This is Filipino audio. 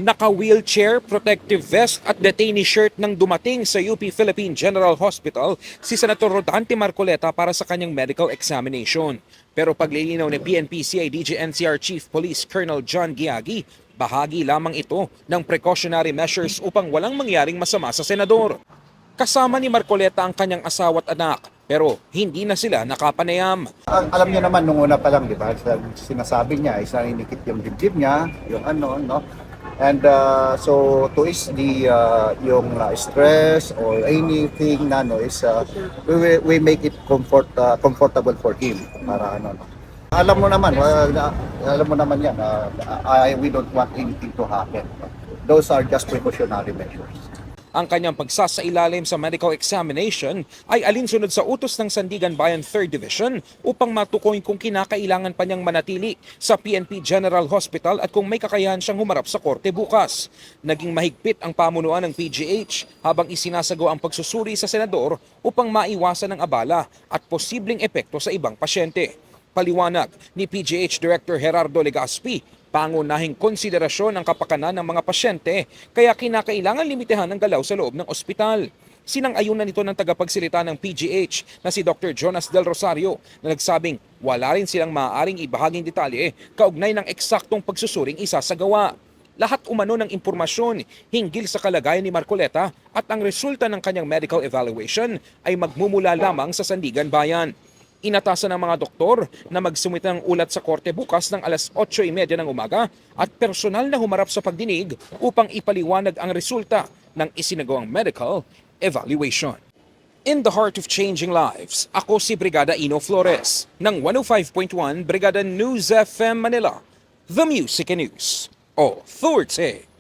Naka-wheelchair, protective vest at detainee shirt nang dumating sa UP Philippine General Hospital si Senator Rodante Marcoleta para sa kanyang medical examination. Pero paglilinaw ni PNP-CIDG NCR Chief Police Colonel John Giagi, bahagi lamang ito ng precautionary measures upang walang mangyaring masama sa senador. Kasama ni Marcoleta ang kanyang asawa at anak, pero hindi na sila nakapanayam. Alam niyo naman nung una pa lang, di ba? Sinasabi niya, isa inikit yung dibdib niya, yung ano, no? And so to ease the yung stress or anything na no is we make it comfortable for him para ano no. Alam mo naman yan, we don't want anything to happen. Those are just precautionary measures. Ang kanyang pagsasailalim sa medical examination ay alinsunod sa utos ng Sandigan Bayan 3rd Division upang matukoy kung kinakailangan pa niyang manatili sa PNP General Hospital at kung may kakayahan siyang humarap sa korte bukas. Naging mahigpit ang pamunuan ng PGH habang isinasagawa ang pagsusuri sa senador upang maiwasan ang abala at posibleng epekto sa ibang pasyente. Paliwanag ni PGH Director Gerardo Legaspi, pangunahing konsiderasyon ang kapakanan ng mga pasyente kaya kinakailangan limitahan ang galaw sa loob ng ospital. Sinang-ayunan nito ng tagapagsalita ng PGH na si Dr. Jonas Del Rosario na nagsabing wala rin silang maaaring ibahaging detalye kaugnay ng eksaktong pagsusuring isasagawa. Lahat umano ng impormasyon hinggil sa kalagayan ni Marcoleta at ang resulta ng kanyang medical evaluation ay magmumula lamang sa Sandigan Bayan. Inatasan ng mga doktor na magsumite ng ulat sa korte bukas ng alas 8:30 ng umaga at personal na humarap sa pagdinig upang ipaliwanag ang resulta ng isinagawang medical evaluation. In the heart of changing lives, ako si Brigada Ino Flores ng 105.1 Brigada News FM Manila, The Music and News Authority.